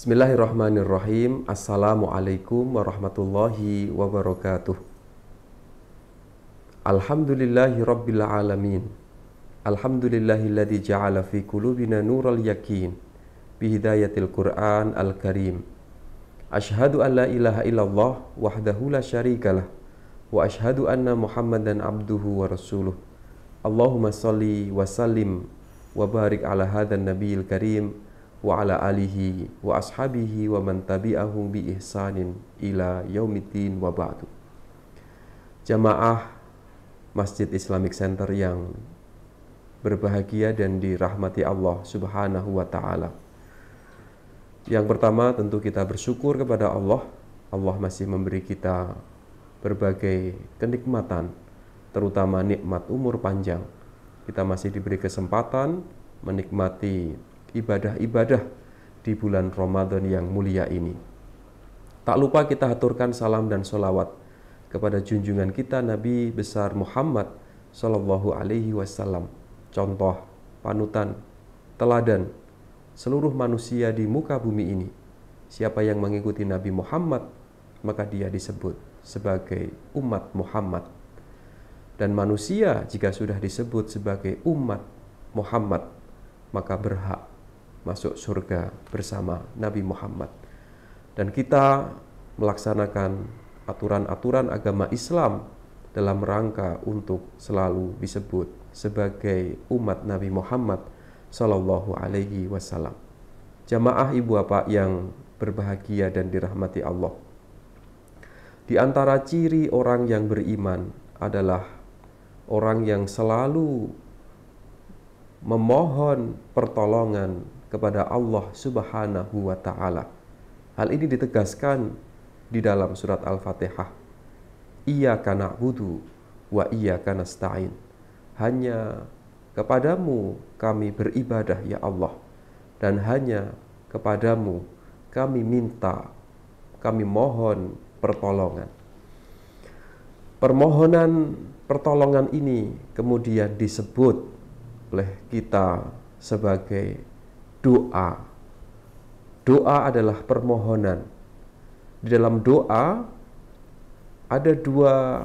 Bismillahirrahmanirrahim. Assalamualaikum warahmatullahi wabarakatuh. Alhamdulillahi rabbil alamin. Alhamdulillahilladzi ja'ala fi qulubina nural yakin bihidayatil Qur'an al-Karim. Asyhadu an la ilaha illallah wahdahu la syarikalah wa asyhadu anna Muhammadan abduhu wa rasuluh. Allahumma shalli wa sallim wa barik ala hadan nabiyil karim wa ala alihi wa ashabihi wa man tabi'ahum bi ihsanin ila yaumiddin wa ba'du. Jamaah Masjid Islamic Center yang berbahagia dan dirahmati Allah Subhanahu wa taala. Yang pertama tentu kita bersyukur kepada Allah. Allah masih memberi kita berbagai kenikmatan, terutama nikmat umur panjang. Kita masih diberi kesempatan menikmati ibadah-ibadah di bulan Ramadan yang mulia ini. Tak lupa kita haturkan salam dan sholawat kepada junjungan kita Nabi besar Muhammad Sallallahu Alaihi Wasallam, contoh, panutan, teladan seluruh manusia di muka bumi ini. Siapa yang mengikuti Nabi Muhammad, maka dia disebut sebagai umat Muhammad. Dan manusia jika sudah disebut sebagai umat Muhammad, maka berhak masuk surga bersama Nabi Muhammad. Dan kita melaksanakan aturan-aturan agama Islam dalam rangka untuk selalu disebut sebagai umat Nabi Muhammad Sallallahu Alaihi Wasallam. Jamaah ibu bapak yang berbahagia dan dirahmati Allah, di antara ciri orang yang beriman adalah orang yang selalu memohon pertolongan kepada Allah Subhanahu wa taala. Hal ini ditegaskan di dalam surat Al-Fatihah. Iyyaka na'budu wa iyyaka nasta'in. Hanya kepadamu kami beribadah ya Allah, dan hanya kepadamu kami minta, kami mohon pertolongan. Permohonan pertolongan ini kemudian disebut oleh kita sebagai doa. Doa adalah permohonan. Di dalam doa ada dua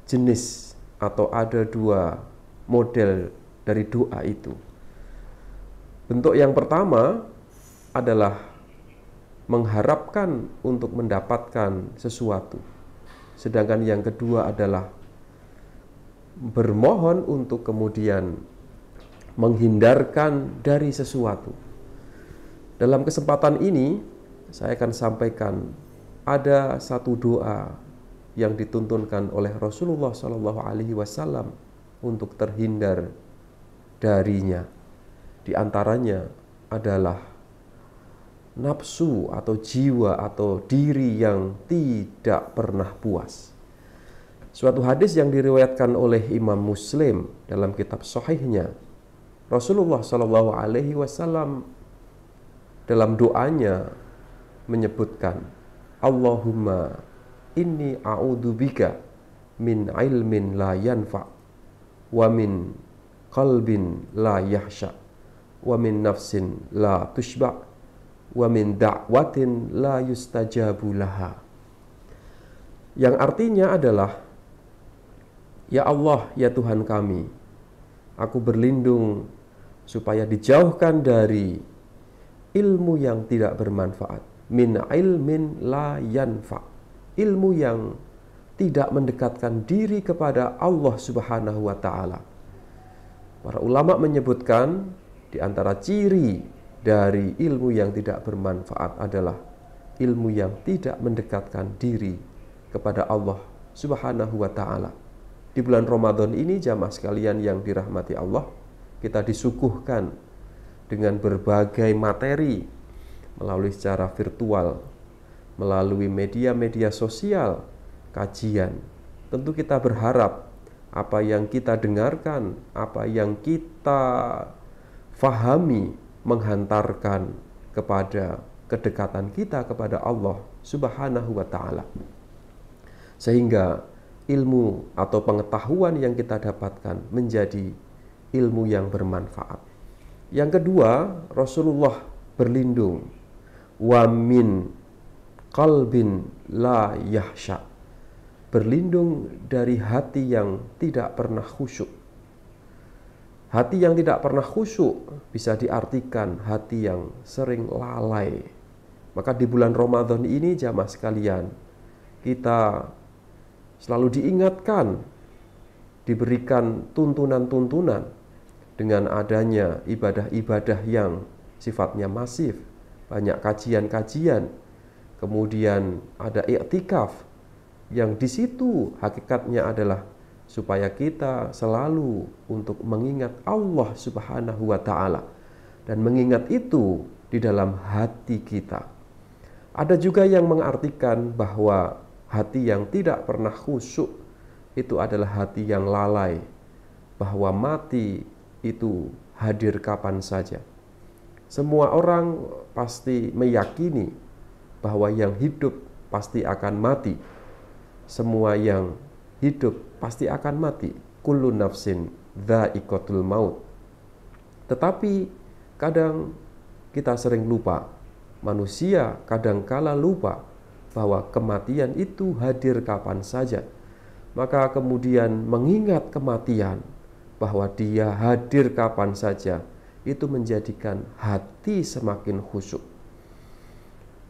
jenis atau ada dua model dari doa itu. Bentuk yang pertama adalah mengharapkan untuk mendapatkan sesuatu. Sedangkan yang kedua adalah bermohon untuk kemudian menghindarkan dari sesuatu. Dalam kesempatan ini saya akan sampaikan ada satu doa yang dituntunkan oleh Rasulullah Shallallahu Alaihi Wasallam untuk terhindar darinya. Di antaranya adalah nafsu atau jiwa atau diri yang tidak pernah puas. Suatu hadis yang diriwayatkan oleh Imam Muslim dalam kitab Sahihnya, Rasulullah Shallallahu Alaihi Wasallam dalam doanya menyebutkan, Allahumma inni a'udzubika min ilmin la yanfa, wa min qalbin la yahsha, wa min nafsin la tushba, wa min da'watin la yustajabu laha. Yang artinya adalah, ya Allah, ya Tuhan kami, aku berlindung supaya dijauhkan dari ilmu yang tidak bermanfaat. Min ilmin la yanfa, ilmu yang tidak mendekatkan diri kepada Allah Subhanahu wa taala. Para ulama menyebutkan di antara ciri dari ilmu yang tidak bermanfaat adalah ilmu yang tidak mendekatkan diri kepada Allah Subhanahu wa taala. Di bulan Ramadan ini jamaah sekalian yang dirahmati Allah, kita disuguhkan dengan berbagai materi melalui secara virtual, melalui media-media sosial, kajian. Tentu kita berharap apa yang kita dengarkan, apa yang kita fahami menghantarkan kepada kedekatan kita kepada Allah Subhanahu wa taala. Sehingga ilmu atau pengetahuan yang kita dapatkan menjadi ilmu yang bermanfaat. Yang kedua, Rasulullah berlindung. wa min qalbin la yahsya. Berlindung dari hati yang tidak pernah khusyuk. Hati yang tidak pernah khusyuk bisa diartikan hati yang sering lalai. Maka di bulan Ramadan ini jamaah sekalian, kita selalu diingatkan, diberikan tuntunan-tuntunan dengan adanya ibadah-ibadah yang sifatnya masif, banyak kajian-kajian, kemudian ada i'tikaf, yang di situ hakikatnya adalah supaya kita selalu untuk mengingat Allah Subhanahu wa Ta'ala, dan mengingat itu di dalam hati kita. Ada juga yang mengartikan bahwa hati yang tidak pernah khusyuk itu adalah hati yang lalai, bahwa mati itu hadir kapan saja. Semua orang pasti meyakini bahwa yang hidup pasti akan mati. Semua yang hidup pasti akan mati. Kullu nafsin dha'iqatul maut. Tetapi kadang kita sering lupa. Manusia kadangkala lupa bahwa kematian itu hadir kapan saja. Maka kemudian mengingat kematian, bahwa dia hadir kapan saja, itu menjadikan hati semakin khusyuk.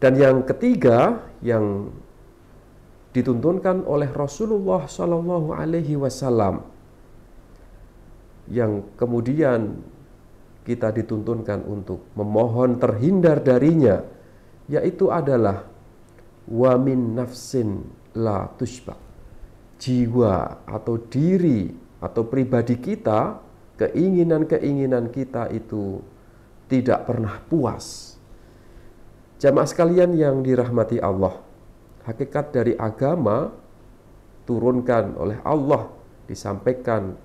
Dan yang ketiga yang dituntunkan oleh Rasulullah Shallallahu Alaihi Wasallam, yang kemudian kita dituntunkan untuk memohon terhindar darinya, yaitu adalah wa min nafsin la tushba. Jiwa atau diri atau pribadi kita, keinginan-keinginan kita itu tidak pernah puas. Jamaah sekalian yang dirahmati Allah, hakikat dari agama turunkan oleh Allah, disampaikan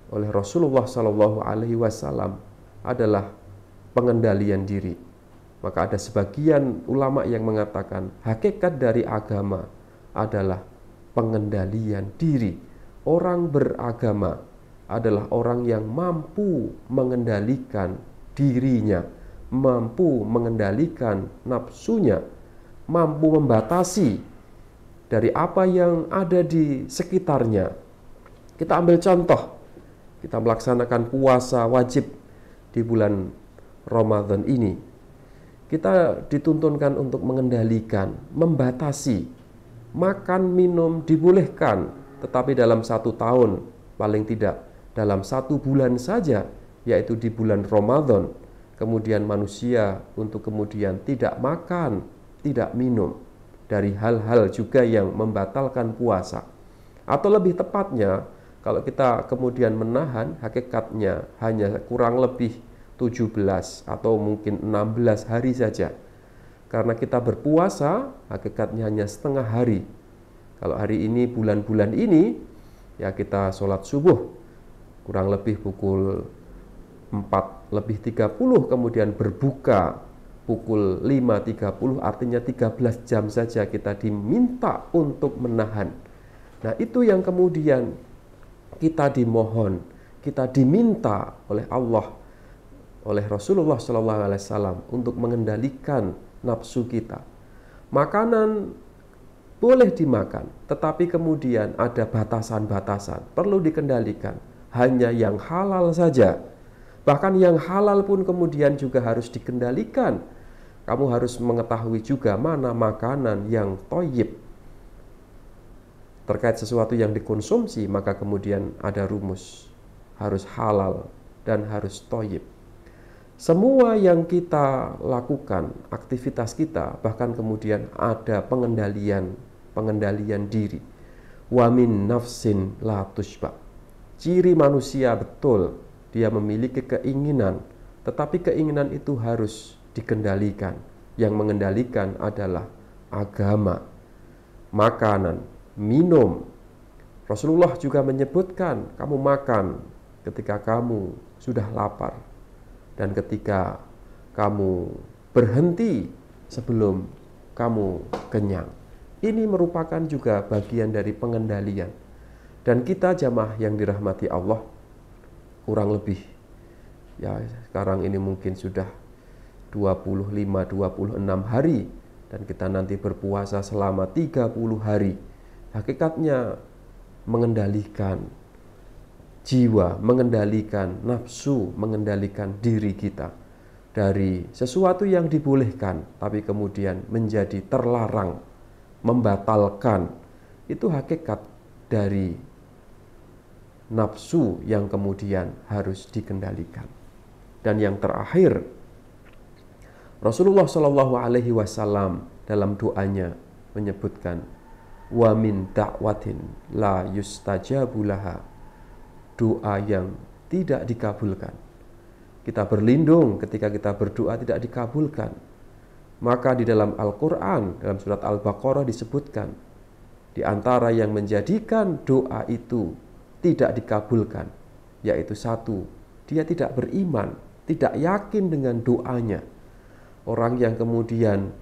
oleh Rasulullah Shallallahu Alaihi Wasallam adalah pengendalian diri. Maka ada sebagian ulama yang mengatakan hakikat dari agama adalah pengendalian diri. Orang beragama adalah orang yang mampu mengendalikan dirinya, mampu mengendalikan nafsunya, mampu membatasi dari apa yang ada di sekitarnya. Kita ambil contoh, kita melaksanakan puasa wajib di bulan Ramadan ini. Kita dituntunkan untuk mengendalikan, membatasi. Makan, minum dibolehkan, tetapi dalam 1 tahun, paling tidak dalam 1 bulan saja, yaitu di bulan Ramadan. Kemudian manusia untuk kemudian tidak makan, tidak minum, dari hal-hal juga yang membatalkan puasa. Atau lebih tepatnya, kalau kita kemudian menahan, hakikatnya hanya kurang lebih 17 atau mungkin 16 hari saja. Karena kita berpuasa, hakikatnya hanya setengah hari. Kalau hari ini, bulan-bulan ini, ya kita sholat subuh, kurang lebih pukul 4:30, kemudian berbuka pukul 5:30, artinya 13 jam saja kita diminta untuk menahan. Nah, itu yang kemudian kita dimohon, kita diminta oleh Allah, oleh Rasulullah SAW untuk mengendalikan nafsu kita. Makanan boleh dimakan, tetapi kemudian ada batasan-batasan, perlu dikendalikan. Hanya yang halal saja. Bahkan yang halal pun kemudian juga harus dikendalikan. Kamu harus mengetahui juga mana makanan yang thayyib. Terkait sesuatu yang dikonsumsi, maka kemudian ada rumus. Harus halal dan harus thayyib. Semua yang kita lakukan, aktivitas kita, bahkan kemudian ada pengendalian diri. Wa min nafsin la tushba. Ciri manusia betul, dia memiliki keinginan, tetapi keinginan itu harus dikendalikan. Yang mengendalikan adalah agama, makanan, minum. Rasulullah juga menyebutkan, kamu makan ketika kamu sudah lapar, dan ketika kamu berhenti sebelum kamu kenyang. Ini merupakan juga bagian dari pengendalian. Dan kita jamaah yang dirahmati Allah, kurang lebih, ya sekarang ini mungkin sudah 25-26 hari, dan kita nanti berpuasa selama 30 hari. Hakikatnya mengendalikan jiwa, mengendalikan nafsu, mengendalikan diri kita dari sesuatu yang dibolehkan tapi kemudian menjadi terlarang, membatalkan. Itu hakikat dari nafsu yang kemudian harus dikendalikan. Dan yang terakhir, Rasulullah Shallallahu Alaihi Wasallam dalam doanya menyebutkan, wa min da'watin la yustajabu laha, doa yang tidak dikabulkan. Kita berlindung ketika kita berdoa tidak dikabulkan. Maka di dalam Al-Quran, dalam surat Al-Baqarah disebutkan, di antara yang menjadikan doa itu tidak dikabulkan, yaitu satu, dia tidak beriman, tidak yakin dengan doanya. Orang yang kemudian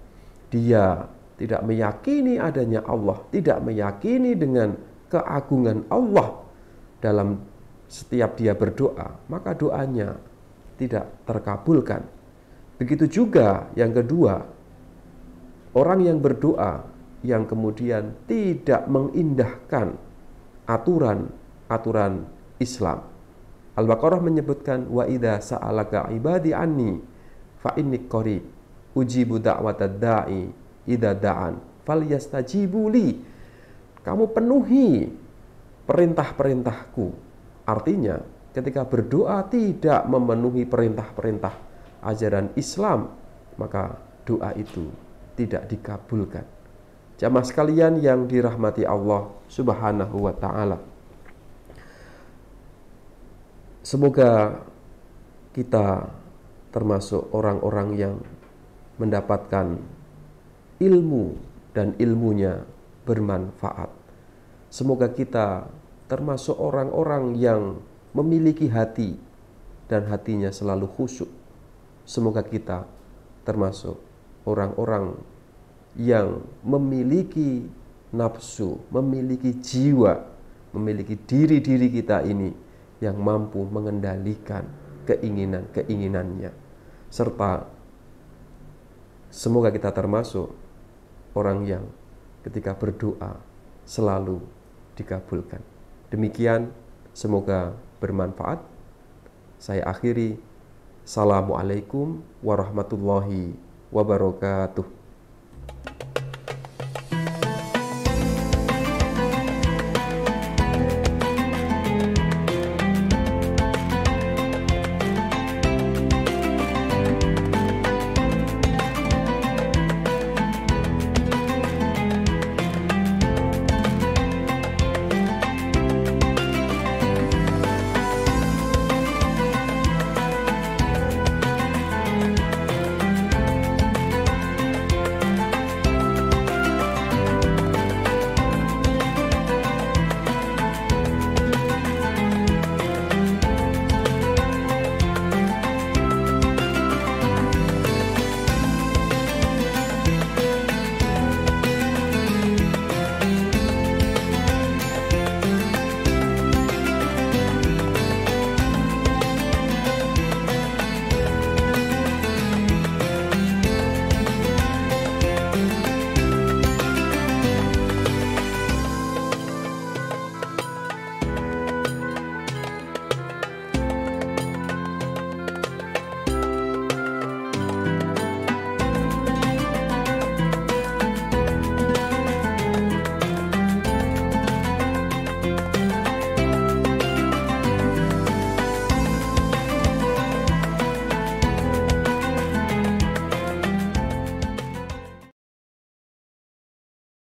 dia tidak meyakini adanya Allah, tidak meyakini dengan keagungan Allah dalam setiap dia berdoa, maka doanya tidak terkabulkan. Begitu juga yang kedua, orang yang berdoa yang kemudian tidak mengindahkan aturan Islam. Al-Baqarah menyebutkan, wa idza sa'alaka ibadi anni fa inni qarib ujibu da'watad da'i idza da'an falyastajibu li. Kamu penuhi perintah-perintahku. Artinya, ketika berdoa tidak memenuhi perintah-perintah ajaran Islam, maka doa itu tidak dikabulkan. Jamaah sekalian yang dirahmati Allah Subhanahu wa taala. Semoga kita termasuk orang-orang yang mendapatkan ilmu dan ilmunya bermanfaat. Semoga kita termasuk orang-orang yang memiliki hati dan hatinya selalu khusyuk. Semoga kita termasuk orang-orang yang memiliki nafsu, memiliki jiwa, memiliki diri-diri kita ini yang mampu mengendalikan keinginan-keinginannya. Serta semoga kita termasuk orang yang ketika berdoa selalu dikabulkan. Demikian, semoga bermanfaat. Saya akhiri. Assalamualaikum warahmatullahi wabarakatuh.